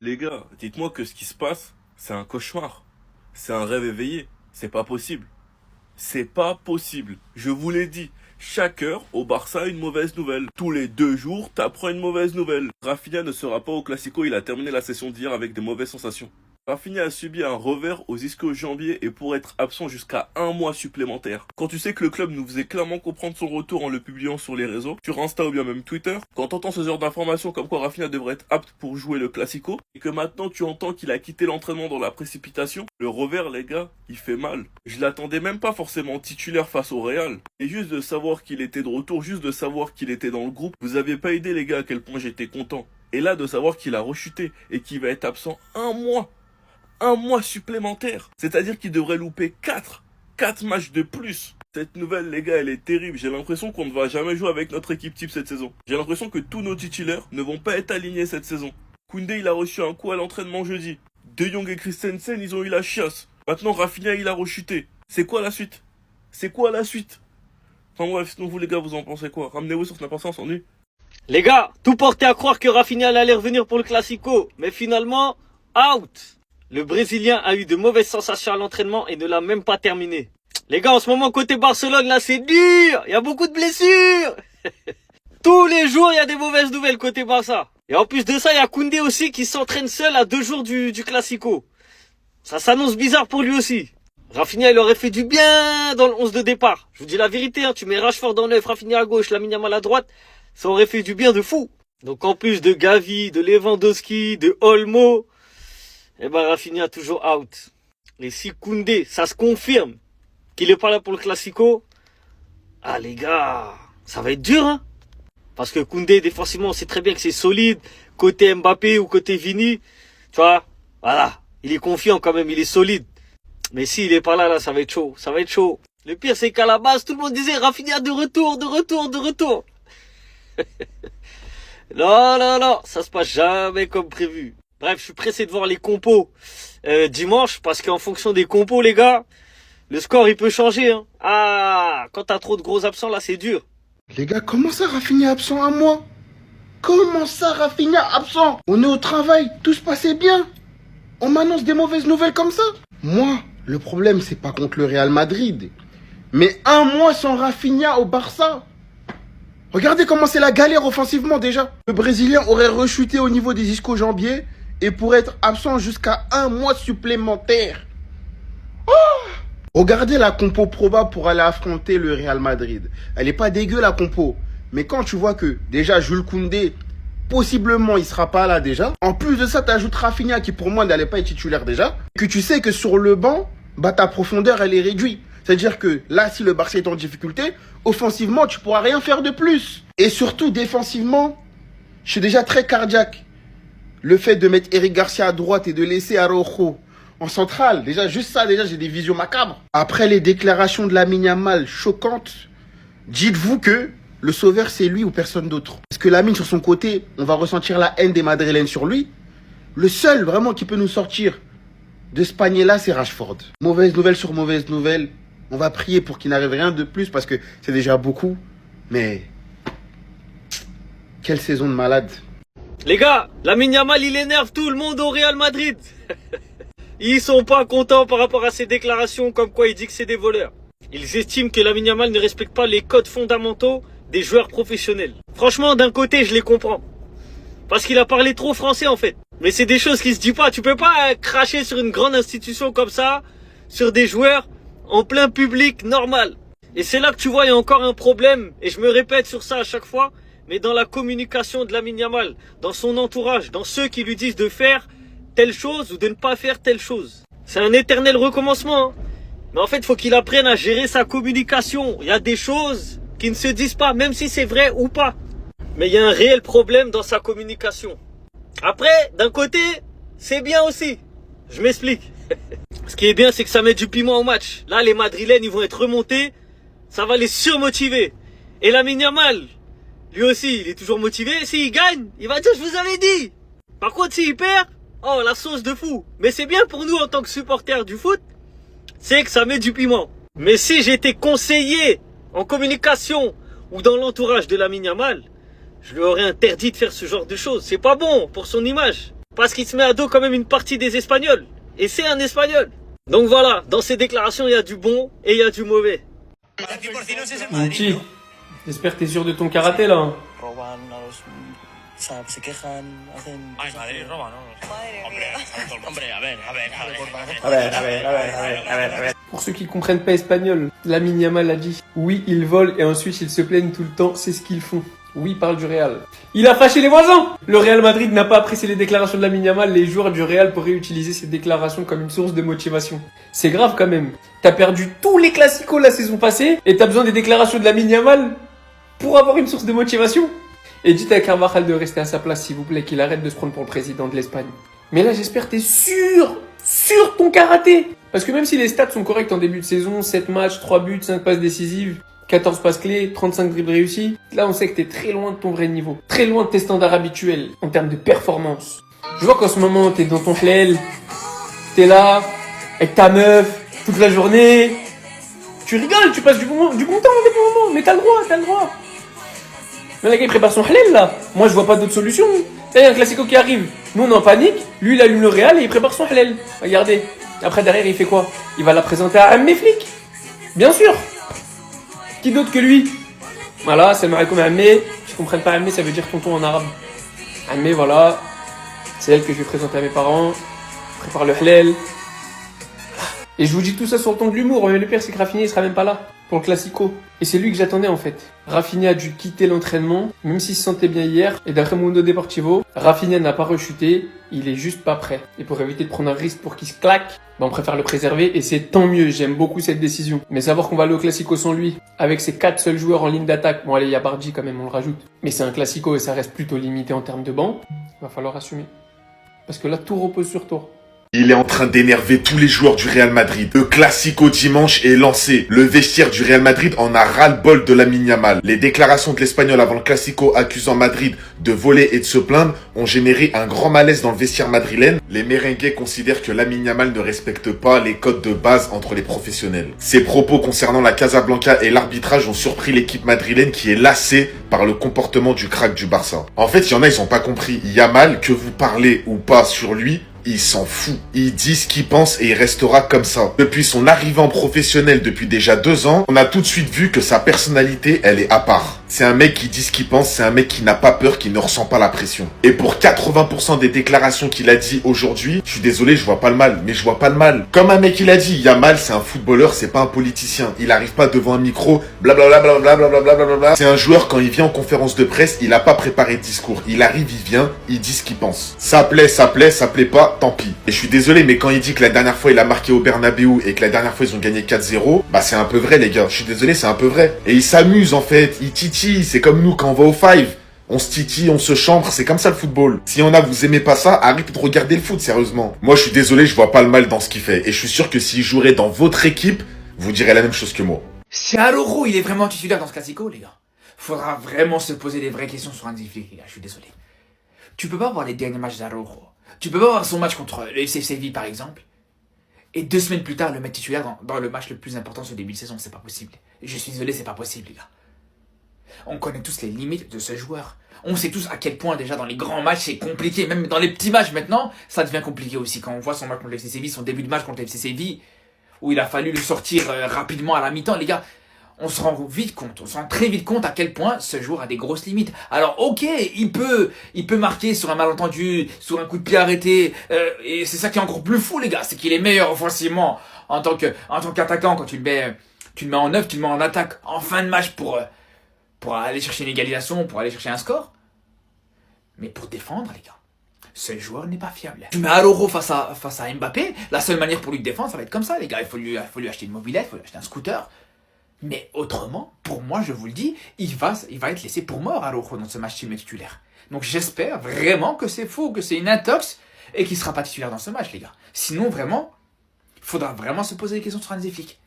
Les gars, dites-moi que ce qui se passe, c'est un cauchemar. C'est un rêve éveillé. C'est pas possible. C'est pas possible. Je vous l'ai dit. Chaque heure, au Barça, une mauvaise nouvelle. Tous les 2 jours, t'apprends une mauvaise nouvelle. Rafinha ne sera pas au Classico, il a terminé la session d'hier avec des mauvaises sensations. Rafinha a subi un revers aux ischio-jambiers et pourrait être absent jusqu'à 1 mois supplémentaire. Quand tu sais que le club nous faisait clairement comprendre son retour en le publiant sur les réseaux, sur Insta ou bien même Twitter, quand t'entends ce genre d'informations comme quoi Rafinha devrait être apte pour jouer le Classico, et que maintenant tu entends qu'il a quitté l'entraînement dans la précipitation, le revers les gars, il fait mal. Je l'attendais même pas forcément titulaire face au Real. Et juste de savoir qu'il était de retour, juste de savoir qu'il était dans le groupe, vous avez pas idée les gars à quel point j'étais content. Et là de savoir qu'il a rechuté et qu'il va être absent 1 mois. 1 mois supplémentaire. C'est-à-dire qu'il devrait louper 4 matchs de plus. Cette nouvelle, les gars, elle est terrible. J'ai l'impression qu'on ne va jamais jouer avec notre équipe type cette saison. J'ai l'impression que tous nos titulaires ne vont pas être alignés cette saison. Koundé, il a reçu un coup à l'entraînement jeudi. De Jong et Christensen, ils ont eu la chiasse. Maintenant, Rafinha, il a rechuté. C'est quoi la suite? C'est quoi la suite? Enfin bref, sinon vous les gars, vous en pensez quoi? Ramenez-vous sur Snap, on s'ennuie. Les gars, tout portait à croire que Rafinha allait revenir pour le Classico. Mais finalement, out. Le Brésilien a eu de mauvaises sensations à l'entraînement et ne l'a même pas terminé. Les gars, en ce moment, côté Barcelone, là, c'est dur. Il y a beaucoup de blessures. Tous les jours, il y a des mauvaises nouvelles côté Barça. Et en plus de ça, il y a Koundé aussi qui s'entraîne seul à 2 jours du Classico. Ça s'annonce bizarre pour lui aussi. Rafinha, il aurait fait du bien dans le 11 de départ. Je vous dis la vérité, hein, tu mets Rashford en 9, Rafinha à gauche, Lamine Yamal à droite, ça aurait fait du bien de fou. Donc en plus de Gavi, de Lewandowski, de Olmo, eh ben Rafinha toujours out. Et si Koundé, ça se confirme qu'il est pas là pour le Classico, ah les gars, ça va être dur, hein. Parce que Koundé, défensivement, on sait très bien que c'est solide. Côté Mbappé ou côté Vini, tu vois, voilà, il est confiant quand même, il est solide. Mais s'il est pas là, là, ça va être chaud, ça va être chaud. Le pire, c'est qu'à la base, tout le monde disait Rafinha de retour, de retour, de retour. Non, non, non, ça se passe jamais comme prévu. Bref, je suis pressé de voir les compos dimanche, parce qu'en fonction des compos, les gars, le score, il peut changer. Hein. Ah, quand t'as trop de gros absents, là, c'est dur. Les gars, comment ça Rafinha absent 1 mois? Comment ça Rafinha absent? On est au travail, tout se passait bien. On m'annonce des mauvaises nouvelles comme ça? Moi, le problème, c'est pas contre le Real Madrid. Mais 1 mois sans Rafinha au Barça. Regardez comment c'est la galère offensivement déjà. Le Brésilien aurait rechuté au niveau des ischio-jambiers et pourrait être absent jusqu'à 1 mois supplémentaire. Regardez la compo probable pour aller affronter le Real Madrid. Elle est pas dégueu la compo. Mais quand tu vois que déjà Jules Koundé, possiblement il sera pas là déjà. En plus de ça, tu ajoutes Rafinha qui pour moi n'allait pas être titulaire déjà. Que tu sais que sur le banc, bah ta profondeur elle est réduite. C'est-à-dire que là, si le Barça est en difficulté, offensivement, tu pourras rien faire de plus. Et surtout, défensivement, je suis déjà très cardiaque. Le fait de mettre Eric Garcia à droite et de laisser Araujo en centrale, déjà, juste ça, déjà, j'ai des visions macabres. Après les déclarations de Lamine Yamal choquantes, dites-vous que le sauveur, c'est lui ou personne d'autre. Parce que Lamine, sur son côté, on va ressentir la haine des Madrilènes sur lui. Le seul, vraiment, qui peut nous sortir de ce panier-là, c'est Rashford. Mauvaise nouvelle sur mauvaise nouvelle. On va prier pour qu'il n'arrive rien de plus parce que c'est déjà beaucoup. Mais quelle saison de malade. Les gars, Lamine Yamal, il énerve tout le monde au Real Madrid. Ils sont pas contents par rapport à ses déclarations comme quoi il dit que c'est des voleurs. Ils estiment que Lamine Yamal ne respecte pas les codes fondamentaux des joueurs professionnels. Franchement, d'un côté, je les comprends. Parce qu'il a parlé trop français en fait. Mais c'est des choses qui se disent pas. Tu peux pas cracher sur une grande institution comme ça, sur des joueurs en plein public normal. Et c'est là que tu vois, il y a encore un problème. Et je me répète sur ça à chaque fois. Mais dans la communication de Lamine Yamal, dans son entourage, dans ceux qui lui disent de faire telle chose ou de ne pas faire telle chose. C'est un éternel recommencement. Hein. Mais en fait, il faut qu'il apprenne à gérer sa communication. Il y a des choses qui ne se disent pas, même si c'est vrai ou pas. Mais il y a un réel problème dans sa communication. Après, d'un côté, c'est bien aussi. Je m'explique. Ce qui est bien, c'est que ça met du piment au match. Là, les Madrilènes, ils vont être remontés. Ça va les surmotiver. Et Lamine Yamal, lui aussi, il est toujours motivé. S'il gagne, il va dire, je vous avais dit. Par contre, s'il perd, oh, la sauce de fou. Mais c'est bien pour nous en tant que supporters du foot, c'est que ça met du piment. Mais si j'étais conseiller en communication ou dans l'entourage de Lamine Yamal, je lui aurais interdit de faire ce genre de choses. C'est pas bon pour son image. Parce qu'il se met à dos quand même une partie des Espagnols. Et c'est un Espagnol. Donc voilà, dans ces déclarations, il y a du bon et il y a du mauvais. Mouti, j'espère que t'es sûr de ton karaté là. Hein. Pour ceux qui comprennent pas espagnol, Lamine Yamal a dit oui, ils volent et ensuite ils se plaignent tout le temps, c'est ce qu'ils font. Oui, il parle du Real. Il a fâché les voisins. Le Real Madrid n'a pas apprécié les déclarations de Lamine Yamal. Les joueurs du Real pourraient utiliser ces déclarations comme une source de motivation. C'est grave quand même. T'as perdu tous les classicos la saison passée et t'as besoin des déclarations de Lamine Yamal pour avoir une source de motivation. Et dites à Carvajal de rester à sa place s'il vous plaît, qu'il arrête de se prendre pour le président de l'Espagne. Mais là j'espère que t'es sûr ton karaté. Parce que même si les stats sont corrects en début de saison, 7 matchs, 3 buts, 5 passes décisives, 14 passes clés, 35 dribbles réussis. Là, on sait que t'es très loin de ton vrai niveau. Très loin de tes standards habituels en termes de performance. Je vois qu'en ce moment, t'es dans ton hlel. T'es là, avec ta meuf, toute la journée. Tu rigoles, tu passes du bon temps avec le moment. Mais t'as le droit. Mais le gars, il prépare son hlel, là. Moi, je vois pas d'autre solution. Là, il y a un classico qui arrive. Nous, on est en panique. Lui, il allume le Real et il prépare son hlel. Regardez. Après, derrière, il fait quoi? Il va la présenter à mes flics. Bien sûr. Qui d'autre que lui? Voilà, c'est Malcolm Ammé. Si vous comprenez pas Ammé, ça veut dire tonton en arabe. Ammé, voilà. C'est elle que je vais présenter à mes parents. Je prépare le hlel. Et je vous dis tout ça sur le ton de l'humour. Mais le pire, c'est que Rafinha, il sera même pas là pour le classico. Et c'est lui que j'attendais en fait. Rafinha a dû quitter l'entraînement, même s'il se sentait bien hier. Et d'après Mundo Deportivo, Rafinha n'a pas rechuté. Il est juste pas prêt. Et pour éviter de prendre un risque pour qu'il se claque, on préfère le préserver et c'est tant mieux. J'aime beaucoup cette décision. Mais savoir qu'on va aller au classico sans lui, avec ses 4 seuls joueurs en ligne d'attaque. Bon allez, il y a Bardi quand même, on le rajoute. Mais c'est un classico et ça reste plutôt limité en termes de banc. Il va falloir assumer. Parce que là, tout repose sur toi. Il est en train d'énerver tous les joueurs du Real Madrid. Le Classico dimanche est lancé. Le vestiaire du Real Madrid en a ras-le-bol de Lamine Yamal. Les déclarations de l'Espagnol avant le Classico accusant Madrid de voler et de se plaindre ont généré un grand malaise dans le vestiaire madrilène. Les merengues considèrent que Lamine Yamal ne respecte pas les codes de base entre les professionnels. Ces propos concernant la Casablanca et l'arbitrage ont surpris l'équipe madrilène qui est lassée par le comportement du crack du Barça. En fait, il y en a, ils ont pas compris. Yamal, que vous parlez ou pas sur lui, il s'en fout. Il dit ce qu'il pense et il restera comme ça. Depuis son arrivée en professionnel depuis déjà 2 ans, on a tout de suite vu que sa personnalité, elle est à part. C'est un mec qui dit ce qu'il pense, c'est un mec qui n'a pas peur, qui ne ressent pas la pression. Et pour 80% des déclarations qu'il a dit aujourd'hui, je suis désolé, je vois pas le mal, mais je vois pas le mal. Comme un mec il a dit, Yamal c'est un footballeur, c'est pas un politicien. Il arrive pas devant un micro, blablabla, blablabla, blablabla. C'est un joueur, quand il vient en conférence de presse, il a pas préparé de discours. Il arrive, il vient, il dit ce qu'il pense. Ça plaît pas, tant pis. Et je suis désolé, mais quand il dit que la dernière fois il a marqué au Bernabeu et que la dernière fois ils ont gagné 4-0, bah c'est un peu vrai les gars. Je suis désolé, c'est un peu vrai. Et il s'amuse en fait, il titille, c'est comme nous quand on va au Five. On se titille, on se chambre, c'est comme ça le football. Si on a, vous aimez pas ça, arrêtez de regarder le foot, sérieusement. Moi je suis désolé, je vois pas le mal dans ce qu'il fait. Et je suis sûr que s'il jouerait dans votre équipe, vous direz la même chose que moi. Si Araujo, il est vraiment titulaire dans ce classico, les gars, faudra vraiment se poser des vraies questions sur un défi, les gars, je suis désolé. Tu peux pas voir les derniers matchs d'Araujo. Tu peux pas voir son match contre le FC Séville, par exemple, et 2 semaines plus tard le mettre titulaire dans le match le plus important sur le début de saison. C'est pas possible. Je suis désolé, c'est pas possible, les gars. On connaît tous les limites de ce joueur. On sait tous à quel point déjà dans les grands matchs c'est compliqué. Même dans les petits matchs maintenant, ça devient compliqué aussi. Quand on voit son match contre le FC Séville, son début de match contre le FC Séville, où il a fallu le sortir rapidement à la mi-temps, les gars, on se rend très vite compte à quel point ce joueur a des grosses limites. Alors ok, il peut marquer sur un malentendu, sur un coup de pied arrêté, et c'est ça qui est encore plus fou, les gars, c'est qu'il est meilleur offensivement en tant qu'attaquant. Quand tu le mets en neuf, tu le mets en attaque en fin de match pour aller chercher une égalisation, pour aller chercher un score. Mais pour défendre, les gars, ce joueur n'est pas fiable. Tu mets Araujo face à Mbappé, la seule manière pour lui de défendre, ça va être comme ça, les gars. Il faut lui acheter une mobilette, il faut lui acheter un scooter. Mais autrement, pour moi, je vous le dis, il va être laissé pour mort Araujo dans ce match s'il est titulaire. Donc j'espère vraiment que c'est faux, que c'est une intox et qu'il ne sera pas titulaire dans ce match, les gars. Sinon, vraiment, il faudra vraiment se poser des questions sur un des flics.